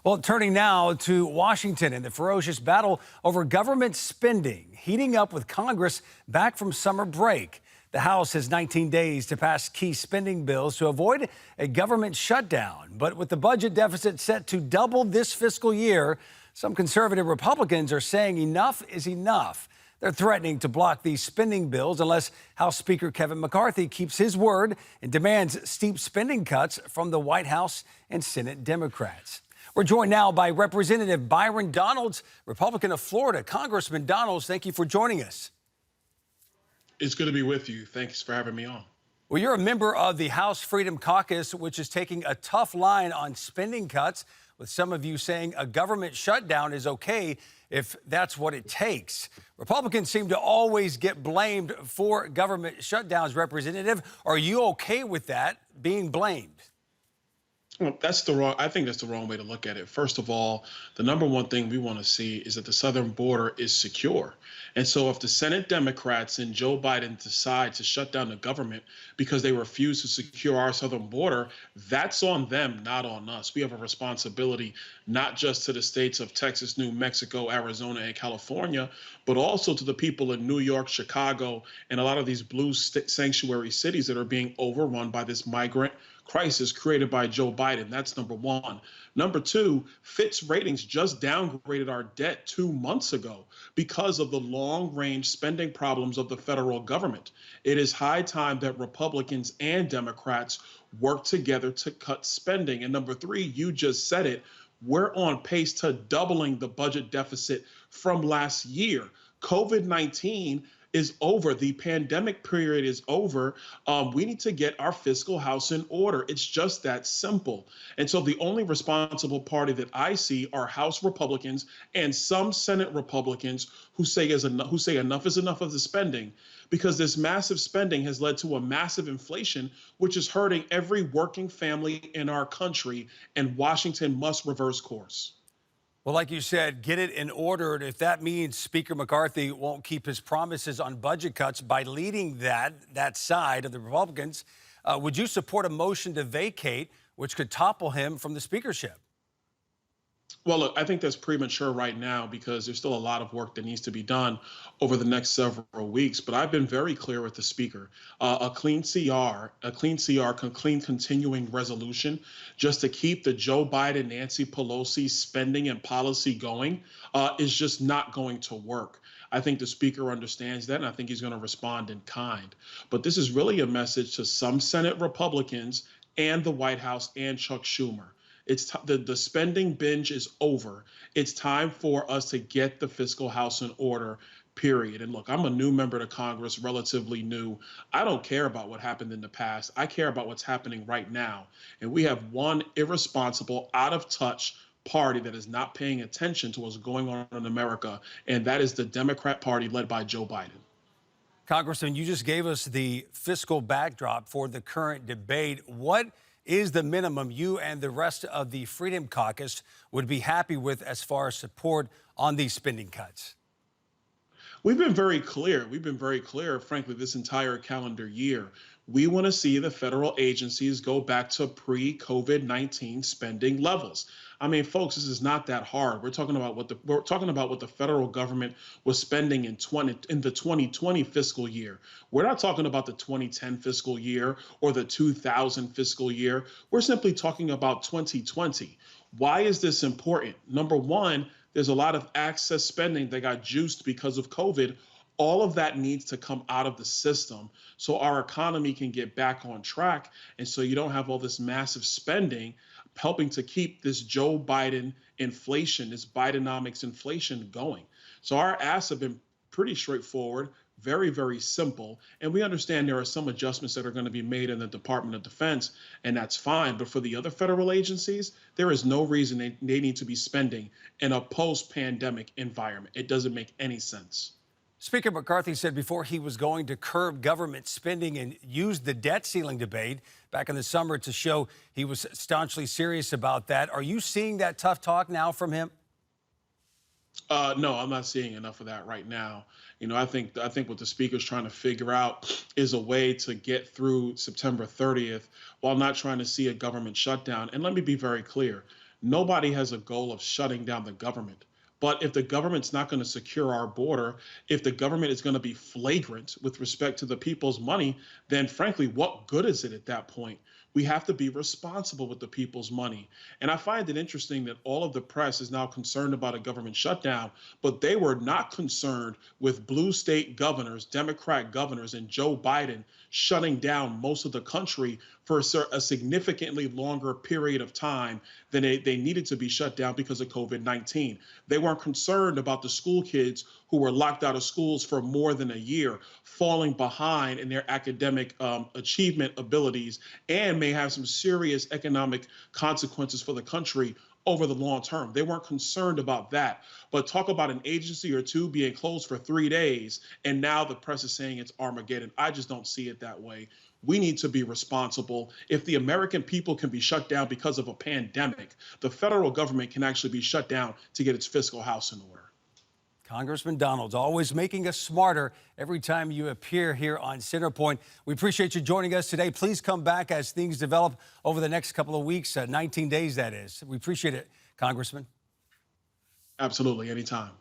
Well, turning now to Washington and the ferocious battle over government spending heating up with Congress back from summer break. The House has 19 days to pass key spending bills to avoid a government shutdown. But with the budget deficit set to double this fiscal year, some conservative Republicans are saying enough is enough. They're threatening to block these spending bills unless House Speaker Kevin McCarthy keeps his word and demands steep spending cuts from the White House and Senate Democrats. We're joined now by Representative Byron Donalds, Republican of Florida. Congressman Donalds, thank you for joining us. It's good to be with you. Thanks for having me on. Well, you're a member of the House Freedom Caucus, which is taking a tough line on spending cuts, with some of you saying a government shutdown is okay if that's what it takes. Republicans seem to always get blamed for government shutdowns. Representative, are you okay with that being blamed? Well, I think that's the wrong way to look at it. First of all, the number one thing we want to see is that the southern border is secure. And so if the Senate Democrats and Joe Biden decide to shut down the government because they refuse to secure our southern border, that's on them, not on us. We have a responsibility not just to the states of Texas, New Mexico, Arizona, and California, but also to the people in New York, Chicago, and a lot of these blue sanctuary cities that are being overrun by this migrant crisis created by Joe Biden. That's number one. Number two, Fitch Ratings just downgraded our debt 2 months ago because of the long-range spending problems of the federal government. It is high time that Republicans and Democrats work together to cut spending. And number three, you just said it, we're on pace to doubling the budget deficit from last year. COVID-19 is over. The pandemic period is over. We need to get our fiscal house in order. It's just that simple. And so the only responsible party that I see are House Republicans and some Senate Republicans who say enough is enough of the spending, because this massive spending has led to a massive inflation, which is hurting every working family in our country, and Washington must reverse course. Well, like you said, get it in order. And if that means Speaker McCarthy won't keep his promises on budget cuts by leading that side of the Republicans, would you support a motion to vacate, which could topple him from the speakership? Well, look, I think that's premature right now because there's still a lot of work that needs to be done over the next several weeks. But I've been very clear with the speaker. A clean continuing resolution just to keep the Joe Biden, Nancy Pelosi spending and policy going is just not going to work. I think the speaker understands that, and I think he's going to respond in kind. But this is really a message to some Senate Republicans and the White House and Chuck Schumer. The spending binge is over. It's time for us to get the fiscal house in order, period. And look, I'm a new member to Congress, relatively new. I don't care about what happened in the past. I care about what's happening right now. And we have one irresponsible, out of touch party that is not paying attention to what's going on in America, and that is the Democrat Party led by Joe Biden. Congressman, you just gave us the fiscal backdrop for the current debate. What is the minimum you and the rest of the Freedom Caucus would be happy with as far as support on these spending cuts? We've been very clear. We've been very clear, frankly, this entire calendar year. We want to see the federal agencies go back to pre-COVID-19 spending levels. I mean, folks, this is not that hard. We're talking about what the federal government was spending in the 2020 fiscal year. We're not talking about the 2010 fiscal year or the 2000 fiscal year. We're simply talking about 2020. Why is this important? Number one, there's a lot of access spending that got juiced because of COVID. All of that needs to come out of the system so our economy can get back on track. And so you don't have all this massive spending helping to keep this Joe Biden inflation, this Bidenomics inflation going. So our asks have been pretty straightforward, very, very simple. And we understand there are some adjustments that are going to be made in the Department of Defense, and that's fine. But for the other federal agencies, there is no reason they need to be spending in a post-pandemic environment. It doesn't make any sense. Speaker McCarthy said before he was going to curb government spending and use the debt ceiling debate back in the summer to show he was staunchly serious about that. Are you seeing that tough talk now from him? No, I'm not seeing enough of that right now. You know, I think what the speaker's trying to figure out is a way to get through September 30th while not trying to see a government shutdown. And let me be very clear. Nobody has a goal of shutting down the government. But if the government's not going to secure our border, if the government is going to be flagrant with respect to the people's money, then frankly, what good is it at that point? We have to be responsible with the people's money. And I find it interesting that all of the press is now concerned about a government shutdown, but they were not concerned with blue state governors, Democrat governors, and Joe Biden shutting down most of the country for a significantly longer period of time than they needed to be shut down because of COVID-19. They weren't concerned about the school kids who were locked out of schools for more than a year, falling behind in their academic achievement abilities, and may have some serious economic consequences for the country over the long term. They weren't concerned about that. But talk about an agency or two being closed for 3 days, and now the press is saying it's Armageddon. I just don't see it that way. We need to be responsible. If the American people can be shut down because of a pandemic, the federal government can actually be shut down to get its fiscal house in order. Congressman Donald's always making us smarter every time you appear here on Centerpoint. We appreciate you joining us today. Please come back as things develop over the next couple of weeks, 19 days that is. We appreciate it, Congressman. Absolutely, anytime.